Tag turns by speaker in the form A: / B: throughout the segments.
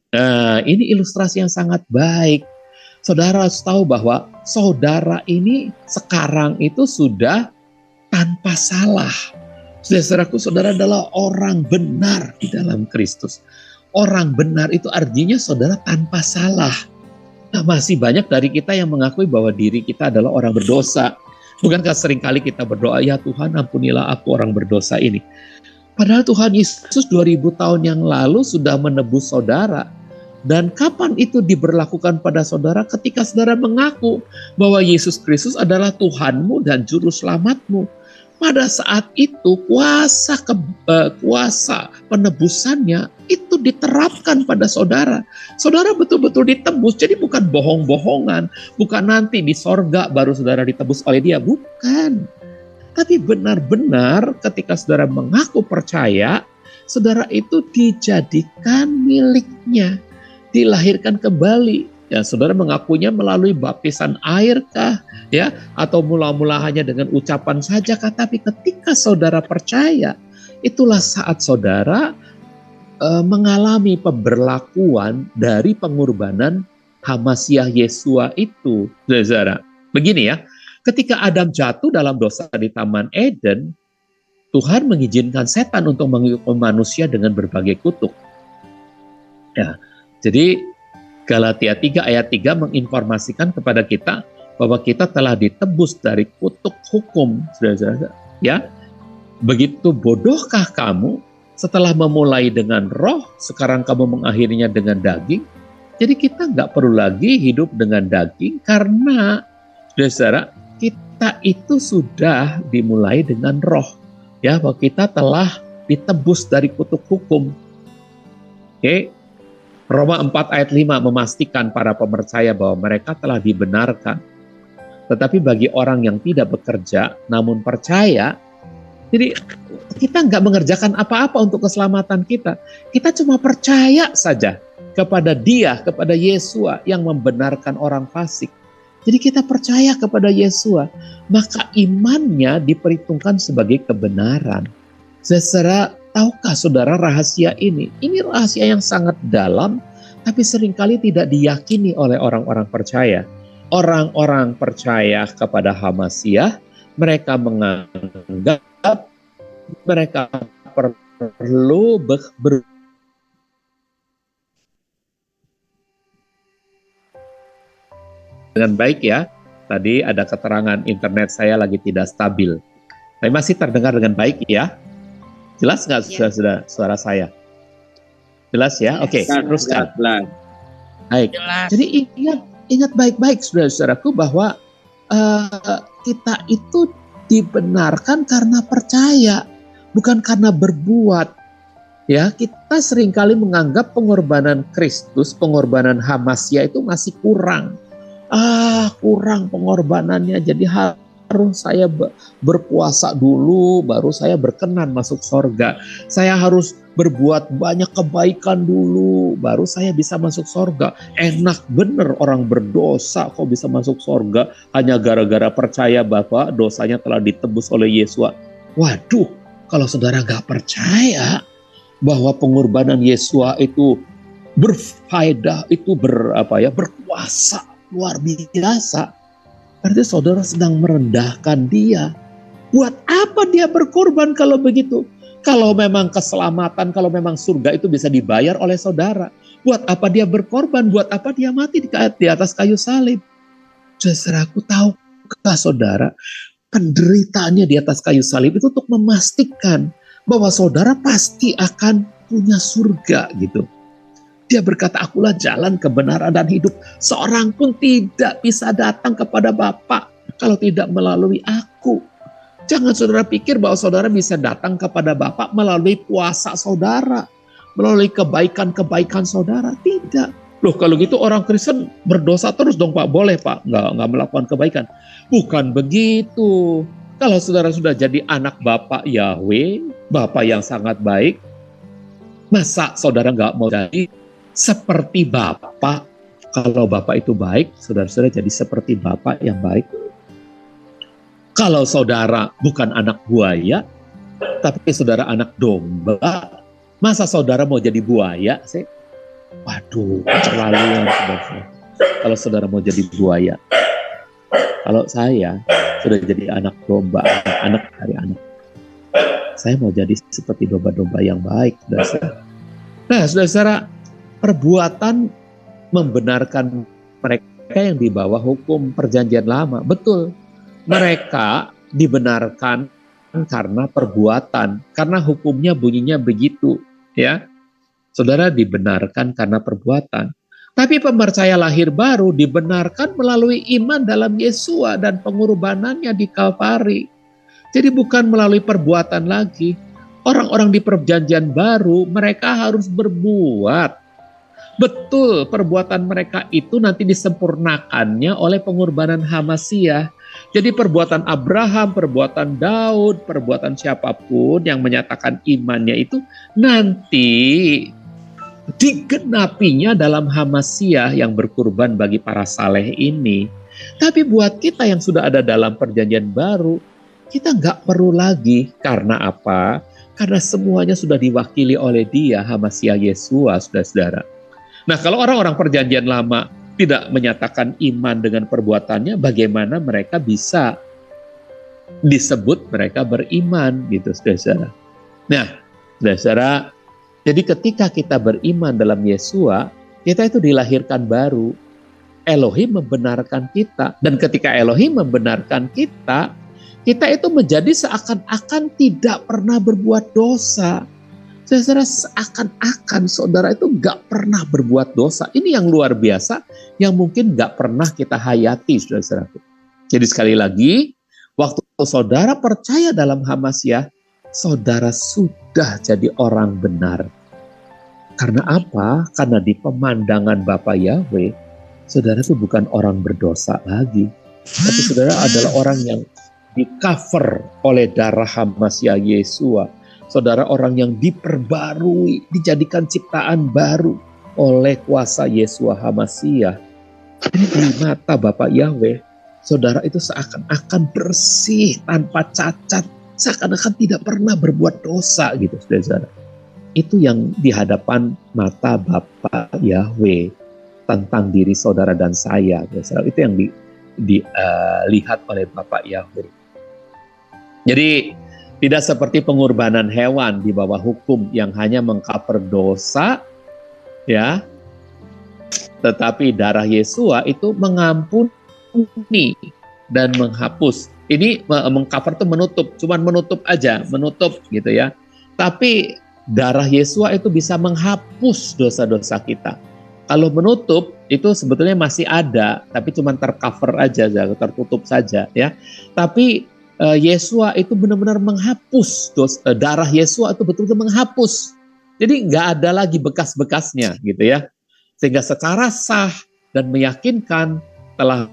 A: Nah, ini ilustrasi yang sangat baik. Saudara harus tahu bahwa saudara ini sekarang itu sudah tanpa salah. Saudaraku, saudara adalah orang benar di dalam Kristus. Orang benar itu artinya saudara tanpa salah. Nah, masih banyak dari kita yang mengakui bahwa diri kita adalah orang berdosa. Bukankah seringkali kita berdoa, ya Tuhan ampunilah aku orang berdosa ini. Padahal Tuhan Yesus 2000 tahun yang lalu sudah menebus saudara. Dan kapan itu diberlakukan pada saudara? Ketika saudara mengaku bahwa Yesus Kristus adalah Tuhanmu dan Juru Selamatmu. Pada saat itu kuasa penebusannya itu diterapkan pada saudara. Saudara betul-betul ditebus, jadi bukan bohong-bohongan. Bukan nanti di sorga baru saudara ditebus oleh dia, bukan. Tapi benar-benar ketika saudara mengaku percaya, saudara itu dijadikan miliknya. Dilahirkan kembali. Ya, saudara mengakunya melalui baptisan air kah? Ya, atau mula-mula hanya dengan ucapan saja kah? Tapi ketika saudara percaya, itulah saat saudara mengalami pemberlakuan dari pengorbanan Hamasiah Yesua itu. Saudara, begini ya, ketika Adam jatuh dalam dosa di Taman Eden, Tuhan mengizinkan setan untuk menghukum manusia dengan berbagai kutuk. Ya, jadi Galatia 3 ayat 3 menginformasikan kepada kita bahwa kita telah ditebus dari kutuk hukum. Saudara-saudara, ya. Begitu bodohkah kamu setelah memulai dengan roh, sekarang kamu mengakhirinya dengan daging? Jadi kita nggak perlu lagi hidup dengan daging karena, saudara, kita itu sudah dimulai dengan roh. Ya, bahwa kita telah ditebus dari kutuk hukum. Oke. Roma 4 ayat 5 memastikan para pemercaya bahwa mereka telah dibenarkan. Tetapi bagi orang yang tidak bekerja namun percaya, jadi kita nggak mengerjakan apa-apa untuk keselamatan kita. Kita cuma percaya saja kepada Dia, kepada Yesua yang membenarkan orang fasik. Jadi kita percaya kepada Yesua, maka imannya diperhitungkan sebagai kebenaran. Saudara, tahukah saudara rahasia ini? Ini rahasia yang sangat dalam, tapi seringkali tidak diyakini oleh orang-orang percaya. Orang-orang percaya kepada Hamasiah, mereka menganggap mereka perlu dengan baik ya. Tadi ada keterangan internet saya lagi tidak stabil. Tapi masih terdengar dengan baik ya. Jelas nggak suara saya? Jelas ya? Oke, teruskan. Baik. Jadi ingat baik-baik saudara-saudaraku bahwa kita itu dibenarkan karena percaya, bukan karena berbuat. Ya, kita seringkali menganggap pengorbanan Kristus, pengorbanan Hamasiah itu masih kurang. Kurang pengorbanannya, jadi harus saya berpuasa dulu, baru saya berkenan masuk sorga. Saya harus berbuat banyak kebaikan dulu, baru saya bisa masuk sorga. Enak bener orang berdosa kok bisa masuk sorga hanya gara-gara percaya bahwa dosanya telah ditebus oleh Yesua. Waduh, kalau saudara gak percaya bahwa pengorbanan Yesua itu berfaedah, itu berkuasa luar biasa, berarti saudara sedang merendahkan dia. Buat apa dia berkorban kalau begitu? Kalau memang keselamatan, kalau memang surga itu bisa dibayar oleh saudara, buat apa dia berkorban? Buat apa dia mati di atas kayu salib? Saudaraku, tahukah saudara, penderitaannya di atas kayu salib itu untuk memastikan bahwa saudara pasti akan punya surga gitu. Dia berkata, akulah jalan, kebenaran, dan hidup. Seorang pun tidak bisa datang kepada Bapa kalau tidak melalui aku. Jangan saudara pikir bahwa saudara bisa datang kepada Bapa melalui puasa saudara, melalui kebaikan-kebaikan saudara. Tidak. Loh, kalau gitu orang Kristen berdosa terus dong Pak? Boleh Pak, nggak melakukan kebaikan. Bukan begitu. Kalau saudara sudah jadi anak Bapa Yahweh, Bapa yang sangat baik, masa saudara nggak mau jadi seperti Bapa? Kalau Bapa itu baik, saudara-saudara jadi seperti Bapa yang baik. Kalau saudara bukan anak buaya, tapi saudara anak domba, masa saudara mau jadi buaya sih? Waduh, Aduh, keterlaluan saudara. Kalau saudara mau jadi buaya, kalau saya sudah jadi anak domba, anak dari anak, saya mau jadi seperti domba-domba yang baik, saudara. Nah, saudara, perbuatan membenarkan mereka yang di bawah hukum perjanjian lama. Betul, mereka dibenarkan karena perbuatan, karena hukumnya bunyinya begitu, ya. Saudara dibenarkan karena perbuatan. Tapi pemercaya lahir baru dibenarkan melalui iman dalam Yesua dan pengorbanannya di Kalvari. Jadi bukan melalui perbuatan lagi. Orang-orang di perjanjian baru mereka harus berbuat. Betul, perbuatan mereka itu nanti disempurnakannya oleh pengorbanan Hamasiah. Jadi perbuatan Abraham, perbuatan Daud, perbuatan siapapun yang menyatakan imannya itu nanti digenapinya dalam Hamasiah yang berkurban bagi para saleh ini. Tapi buat kita yang sudah ada dalam perjanjian baru, kita nggak perlu lagi. Karena apa? Karena semuanya sudah diwakili oleh Dia, Hamasiah Yesua, saudara-saudara. Nah, kalau orang-orang perjanjian lama tidak menyatakan iman dengan perbuatannya, bagaimana mereka bisa disebut mereka beriman, gitu, saudara-saudara. Nah, saudara-saudara, jadi ketika kita beriman dalam Yesua, kita itu dilahirkan baru. Elohim membenarkan kita. Dan ketika Elohim membenarkan kita, kita itu menjadi seakan-akan tidak pernah berbuat dosa. Saudara, seakan-akan saudara itu gak pernah berbuat dosa. Ini yang luar biasa, yang mungkin gak pernah kita hayati, saudara-saudara. Jadi sekali lagi, waktu saudara percaya dalam Hamasiah, saudara sudah jadi orang benar. Karena apa? Karena di pemandangan Bapa Yahweh, saudara itu bukan orang berdosa lagi. Tapi saudara adalah orang yang di-cover oleh darah Hamasiah Yesua. Saudara orang yang diperbarui, dijadikan ciptaan baru oleh kuasa Yesua Hamasiah. Ini di mata Bapa Yahweh, saudara itu seakan-akan bersih, tanpa cacat, seakan-akan tidak pernah berbuat dosa gitu, saudara. Itu yang di hadapan mata Bapa Yahweh tentang diri saudara dan saya, saudara. Itu yang dilihat oleh Bapa Yahweh. Jadi tidak seperti pengorbanan hewan di bawah hukum yang hanya mengcover dosa, ya. Tetapi darah Yesua itu mengampuni dan menghapus. Ini mengcover itu menutup, cuman menutup aja, menutup gitu ya. Tapi darah Yesua itu bisa menghapus dosa-dosa kita. Kalau menutup itu sebetulnya masih ada, tapi cuman tercover aja, tertutup saja ya. Tapi Yesua itu benar-benar menghapus darah Yesua itu betul-betul menghapus. Jadi nggak ada lagi bekas-bekasnya gitu ya. Sehingga secara sah dan meyakinkan telah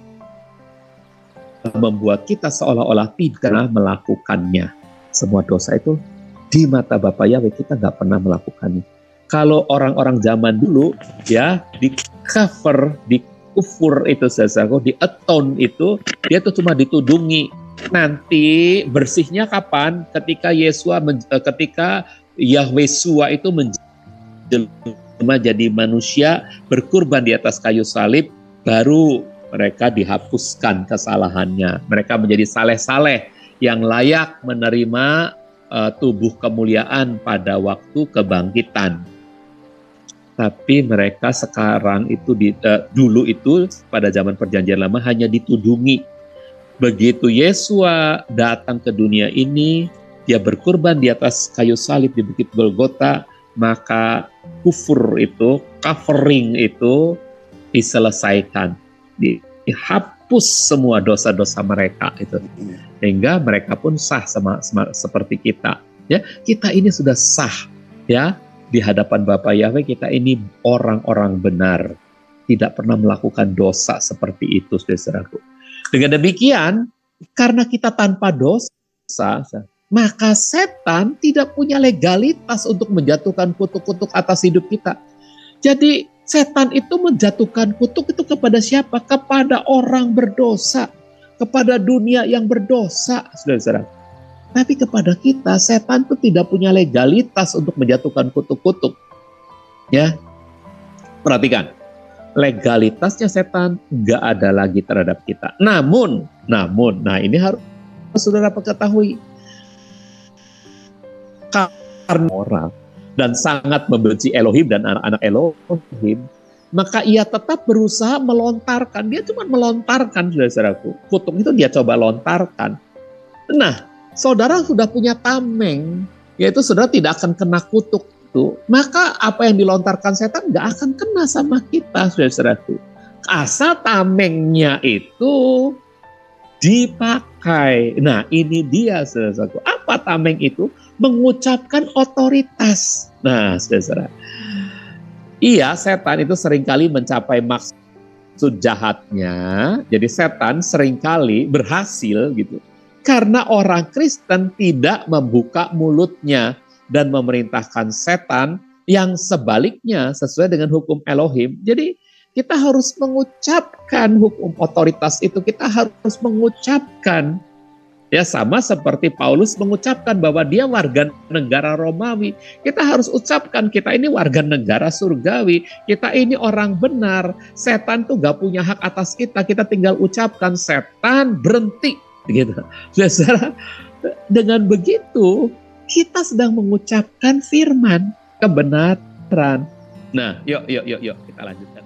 A: membuat kita seolah-olah tidak melakukannya. Semua dosa itu di mata Bapa Yahweh kita nggak pernah melakukannya. Kalau orang-orang zaman dulu ya di cover, di kufur itu di atone itu dia tuh cuma ditudungi. Nanti bersihnya kapan? Ketika ketika Yahweh Sua itu menjelma jadi manusia berkurban di atas kayu salib, baru mereka dihapuskan kesalahannya. Mereka menjadi saleh-saleh yang layak menerima tubuh kemuliaan pada waktu kebangkitan. Tapi mereka sekarang itu dulu itu pada zaman perjanjian lama hanya ditudungi. Begitu Yesua datang ke dunia ini, dia berkurban di atas kayu salib di Bukit Golgota, maka kufur itu, covering itu diselesaikan, dihapus semua dosa-dosa mereka itu, sehingga mereka pun sah sama seperti kita. Ya, kita ini sudah sah ya di hadapan Bapa Yahweh. Kita ini orang-orang benar, tidak pernah melakukan dosa seperti itu, saudaraku. Dengan demikian, karena kita tanpa dosa, maka setan tidak punya legalitas untuk menjatuhkan kutuk-kutuk atas hidup kita. Jadi setan itu menjatuhkan kutuk itu kepada siapa? Kepada orang berdosa, kepada dunia yang berdosa, saudara-saudara. Tapi kepada kita, setan itu tidak punya legalitas untuk menjatuhkan kutuk-kutuk. Ya, Perhatikan, legalitasnya setan nggak ada lagi terhadap kita. Namun, nah ini harus saudara ketahui, karena moral dan sangat membenci Elohim dan anak-anak Elohim, maka ia tetap berusaha melontarkan. Dia cuma melontarkan, saudara-saudaraku. Kutuk itu dia coba lontarkan. Nah, saudara sudah punya tameng, yaitu saudara tidak akan kena kutuk itu. Maka apa yang dilontarkan setan nggak akan kena sama kita, saudara-saudaraku. Asal tamengnya itu dipakai. Nah, ini dia, saudara-saudaraku. Apa tameng itu? Mengucapkan otoritas. Nah, saudara-saudara, iya, setan itu seringkali mencapai maksud jahatnya. Jadi setan seringkali berhasil gitu. Karena orang Kristen tidak membuka mulutnya dan memerintahkan setan yang sebaliknya sesuai dengan hukum Elohim. Jadi kita harus mengucapkan hukum otoritas itu. Kita harus mengucapkan. Ya, sama seperti Paulus mengucapkan bahwa dia warga negara Romawi. Kita harus ucapkan kita ini warga negara surgawi. Kita ini orang benar. Setan tuh gak punya hak atas kita. Kita tinggal ucapkan, setan berhenti. Gitu. Saudara, dengan begitu kita sedang mengucapkan firman kebenaran. Nah, yuk kita lanjutkan.